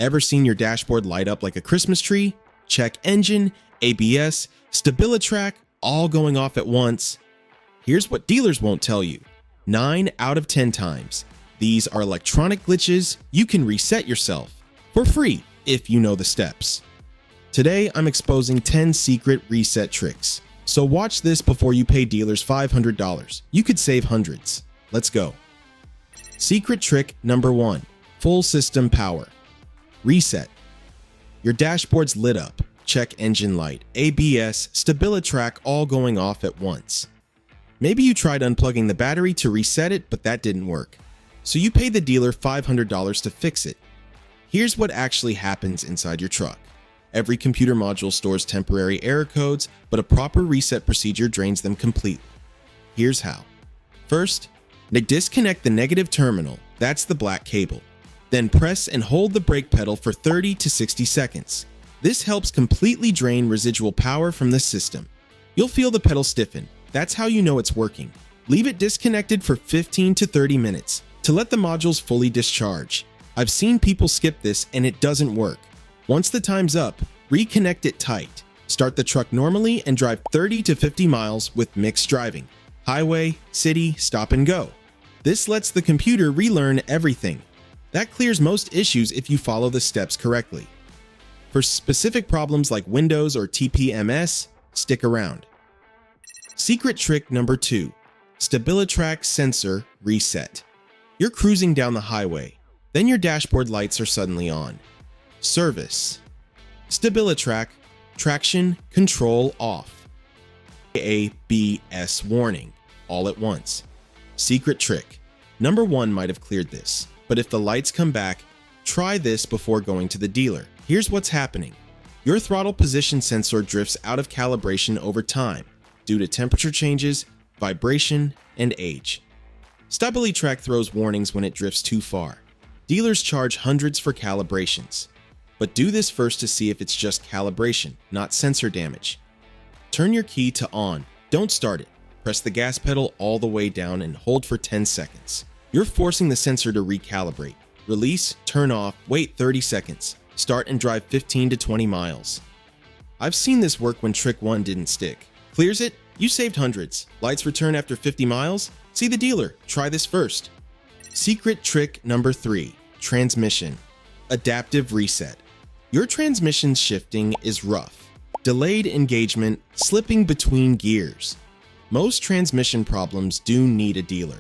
Ever seen your dashboard light up like a Christmas tree? Check engine, ABS, StabiliTrak, all going off at once. Here's what dealers won't tell you. 9 out of 10 times. These are electronic glitches you can reset yourself for free if you know the steps. Today, I'm exposing 10 secret reset tricks. So watch this before you pay dealers $500. You could save hundreds. Let's go. Secret trick number 1. Full system power. Reset. Your dashboard's lit up. Check engine light, ABS, StabiliTrak all going off at once. Maybe you tried unplugging the battery to reset it, but that didn't work. So you pay the dealer $500 to fix it. Here's what actually happens inside your truck. Every computer module stores temporary error codes, but a proper reset procedure drains them completely. Here's how. First, disconnect the negative terminal, that's the black cable. Then press and hold the brake pedal for 30 to 60 seconds. This helps completely drain residual power from the system. You'll feel the pedal stiffen. That's how you know it's working. Leave it disconnected for 15 to 30 minutes to let the modules fully discharge. I've seen people skip this and it doesn't work. Once the time's up, reconnect it tight. Start the truck normally and drive 30 to 50 miles with mixed driving. Highway, city, stop and go. This lets the computer relearn everything. That clears most issues if you follow the steps correctly. For specific problems like Windows or TPMS, stick around. Secret trick number 2. StabiliTrak sensor reset. You're cruising down the highway. Then your dashboard lights are suddenly on. Service. StabiliTrak, traction control off. ABS warning, all at once. Secret trick. Number 1 might have cleared this, but if the lights come back, try this before going to the dealer. Here's what's happening. Your throttle position sensor drifts out of calibration over time due to temperature changes, vibration, and age. StabiliTrak throws warnings when it drifts too far. Dealers charge hundreds for calibrations. But do this first to see if it's just calibration, not sensor damage. Turn your key to on. Don't start it. Press the gas pedal all the way down and hold for 10 seconds. You're forcing the sensor to recalibrate. Release, turn off, wait 30 seconds. Start and drive 15 to 20 miles. I've seen this work when trick 1 didn't stick. Clears it? You saved hundreds. Lights return after 50 miles? See the dealer. Try this first. Secret trick number 3. Transmission. Adaptive reset. Your transmission shifting is rough. Delayed engagement, slipping between gears. Most transmission problems do need a dealer.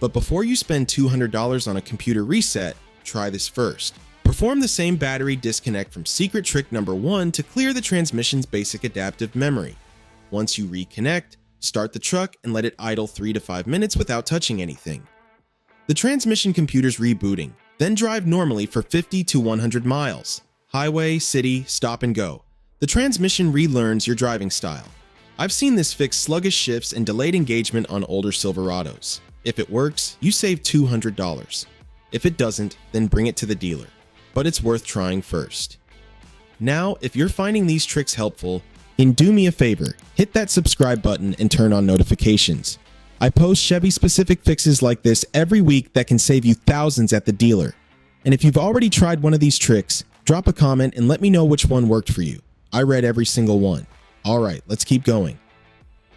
But before you spend $200 on a computer reset, try this first. Perform the same battery disconnect from secret trick number 1 to clear the transmission's basic adaptive memory. Once you reconnect, start the truck and let it idle 3 to 5 minutes without touching anything. The transmission computer's rebooting, then drive normally for 50 to 100 miles. Highway, city, stop and go. The transmission relearns your driving style. I've seen this fix sluggish shifts and delayed engagement on older Silverados. If it works, you save $200. If it doesn't, then bring it to the dealer. But it's worth trying first. Now, if you're finding these tricks helpful, then do me a favor, hit that subscribe button and turn on notifications. I post Chevy-specific fixes like this every week that can save you thousands at the dealer. And if you've already tried one of these tricks, drop a comment and let me know which one worked for you. I read every single one. Alright, let's keep going.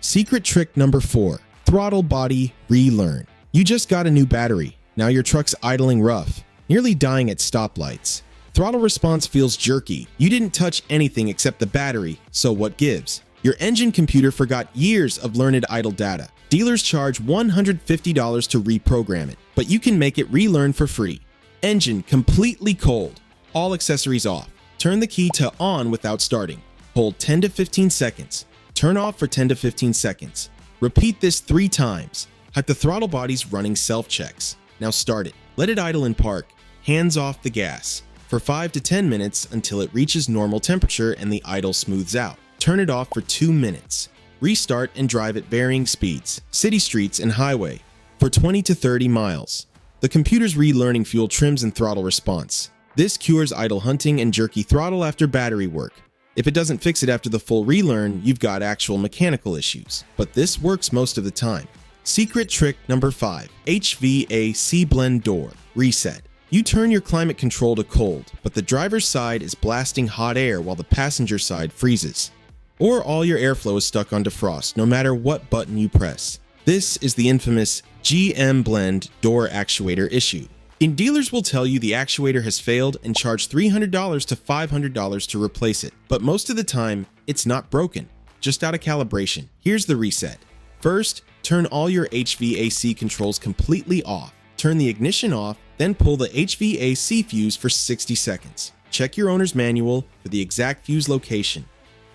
Secret trick number 4. Throttle body relearn. You just got a new battery. Now your truck's idling rough, nearly dying at stoplights. Throttle response feels jerky. You didn't touch anything except the battery, so what gives? Your engine computer forgot years of learned idle data. Dealers charge $150 to reprogram it, but you can make it relearn for free. Engine completely cold. All accessories off. Turn the key to on without starting. Hold 10 to 15 seconds. Turn off for 10 to 15 seconds. Repeat this 3 times. Have the throttle bodies running self-checks. Now start it. Let it idle in park. Hands off the gas for 5 to 10 minutes until it reaches normal temperature and the idle smooths out. Turn it off for 2 minutes. Restart and drive at varying speeds, city streets and highway, for 20 to 30 miles. The computer's relearning fuel trims and throttle response. This cures idle hunting and jerky throttle after battery work. If it doesn't fix it after the full relearn, you've got actual mechanical issues. But this works most of the time. Secret trick number 5. HVAC blend door reset. You turn your climate control to cold, but the driver's side is blasting hot air while the passenger side freezes. Or all your airflow is stuck on defrost, no matter what button you press. This is the infamous GM blend door actuator issue. Dealers will tell you the actuator has failed and charge $300 to $500 to replace it, but most of the time, it's not broken, just out of calibration. Here's the reset. First, turn all your HVAC controls completely off. Turn the ignition off, then pull the HVAC fuse for 60 seconds. Check your owner's manual for the exact fuse location.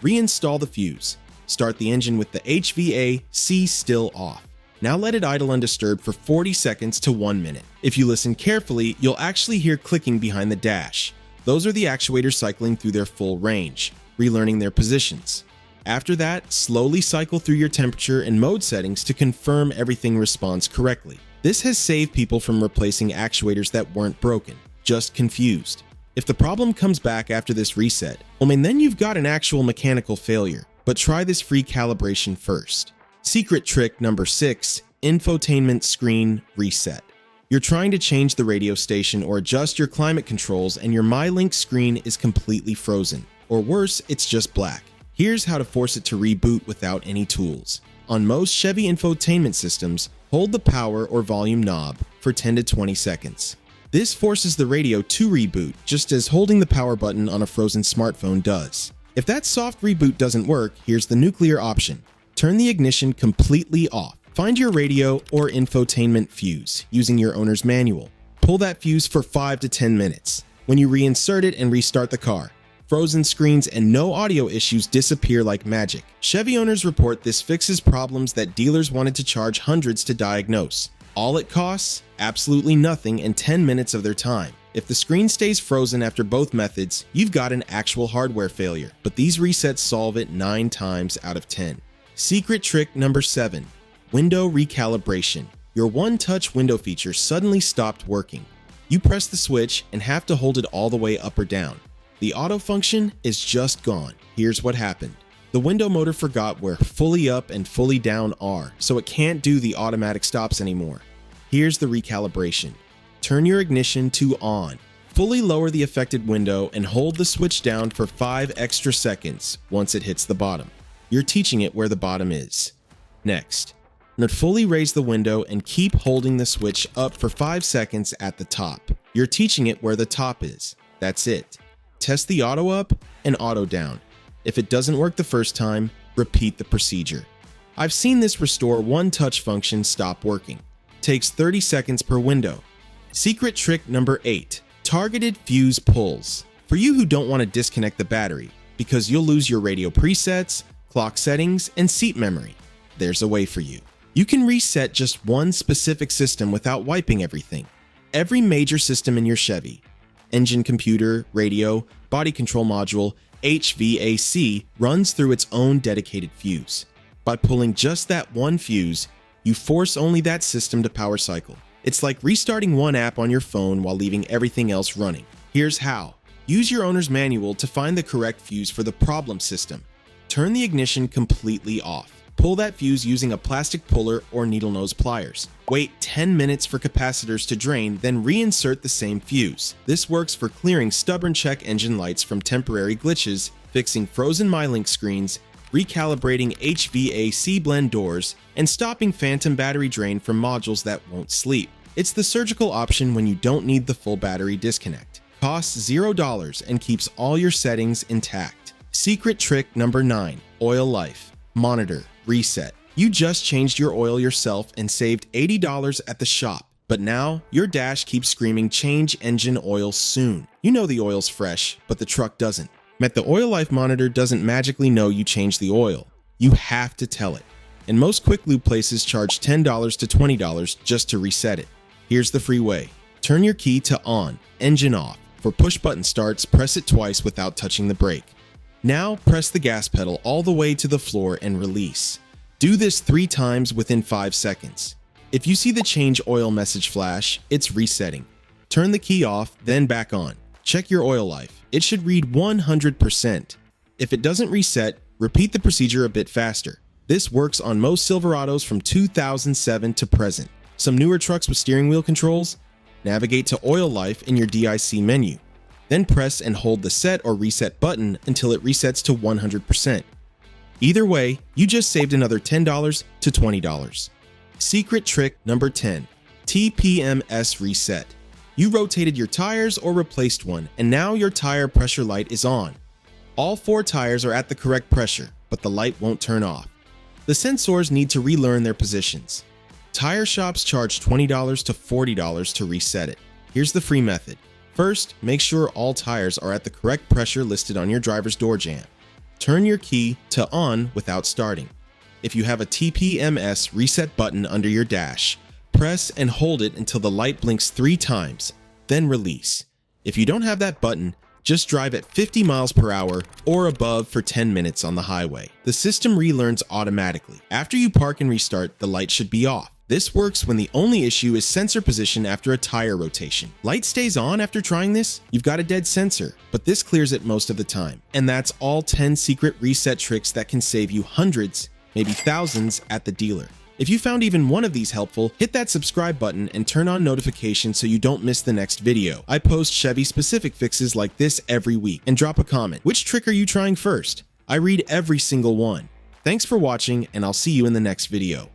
Reinstall the fuse. Start the engine with the HVAC still off. Now let it idle undisturbed for 40 seconds to 1 minute. If you listen carefully, you'll actually hear clicking behind the dash. Those are the actuators cycling through their full range, relearning their positions. After that, slowly cycle through your temperature and mode settings to confirm everything responds correctly. This has saved people from replacing actuators that weren't broken, just confused. If the problem comes back after this reset, then you've got an actual mechanical failure, but try this free calibration first. Secret trick number 6, infotainment screen reset. You're trying to change the radio station or adjust your climate controls and your MyLink screen is completely frozen. Or worse, it's just black. Here's how to force it to reboot without any tools. On most Chevy infotainment systems, hold the power or volume knob for 10 to 20 seconds. This forces the radio to reboot, just as holding the power button on a frozen smartphone does. If that soft reboot doesn't work, here's the nuclear option. Turn the ignition completely off. Find your radio or infotainment fuse using your owner's manual. Pull that fuse for 5 to 10 minutes. When you reinsert it and restart the car, frozen screens and no audio issues disappear like magic. Chevy owners report this fixes problems that dealers wanted to charge hundreds to diagnose. All it costs? Absolutely nothing and 10 minutes of their time. If the screen stays frozen after both methods, you've got an actual hardware failure, but these resets solve it 9 times out of 10. Secret trick number 7, window recalibration. Your one-touch window feature suddenly stopped working. You press the switch and have to hold it all the way up or down. The auto function is just gone. Here's what happened. The window motor forgot where fully up and fully down are, so it can't do the automatic stops anymore. Here's the recalibration. Turn your ignition to on. Fully lower the affected window and hold the switch down for 5 extra seconds once it hits the bottom. You're teaching it where the bottom is. Next, fully raise the window and keep holding the switch up for 5 seconds at the top. You're teaching it where the top is. That's it. Test the auto up and auto down. If it doesn't work the first time, repeat the procedure. I've seen this restore one-touch function stop working. Takes 30 seconds per window. Secret trick number 8, targeted fuse pulls. For you who don't want to disconnect the battery, because you'll lose your radio presets, clock settings, and seat memory, there's a way for you. You can reset just one specific system without wiping everything. Every major system in your Chevy, engine, computer, radio, body control module, HVAC, runs through its own dedicated fuse. By pulling just that one fuse, you force only that system to power cycle. It's like restarting one app on your phone while leaving everything else running. Here's how. Use your owner's manual to find the correct fuse for the problem system. Turn the ignition completely off. Pull that fuse using a plastic puller or needle nose pliers. Wait 10 minutes for capacitors to drain, then reinsert the same fuse. This works for clearing stubborn check engine lights from temporary glitches, fixing frozen MyLink screens, recalibrating HVAC blend doors, and stopping phantom battery drain from modules that won't sleep. It's the surgical option when you don't need the full battery disconnect. Costs $0 and keeps all your settings intact. Secret trick number 9, oil life. Monitor, reset. You just changed your oil yourself and saved $80 at the shop, but now your dash keeps screaming change engine oil soon. You know the oil's fresh, but the truck doesn't. The oil life monitor doesn't magically know you changed the oil. You have to tell it. And most quick lube places charge $10 to $20 just to reset it. Here's the free way. Turn your key to on, engine off. For push button starts, press it twice without touching the brake. Now press the gas pedal all the way to the floor and release. Do this 3 times within 5 seconds. If you see the change oil message flash, it's resetting. Turn the key off, then back on. Check your oil life. It should read 100%. If it doesn't reset, repeat the procedure a bit faster. This works on most Silverados from 2007 to present. Some newer trucks with steering wheel controls? navigate to oil life in your DIC menu. Then press and hold the set or reset button until it resets to 100%. Either way, you just saved another $10 to $20. Secret trick number 10, TPMS reset. You rotated your tires or replaced one, and now your tire pressure light is on. All 4 tires are at the correct pressure, but the light won't turn off. The sensors need to relearn their positions. Tire shops charge $20 to $40 to reset it. Here's the free method. First, make sure all tires are at the correct pressure listed on your driver's door jamb. Turn your key to on without starting. If you have a TPMS reset button under your dash, press and hold it until the light blinks 3 times, then release. If you don't have that button, just drive at 50 miles per hour or above for 10 minutes on the highway. The system relearns automatically. After you park and restart, the light should be off. This works when the only issue is sensor position after a tire rotation. Light stays on after trying this, you've got a dead sensor, but this clears it most of the time. And that's all 10 secret reset tricks that can save you hundreds, maybe thousands at the dealer. If you found even one of these helpful, hit that subscribe button and turn on notifications so you don't miss the next video. I post Chevy specific fixes like this every week. And drop a comment. Which trick are you trying first? I read every single one. Thanks for watching, and I'll see you in the next video.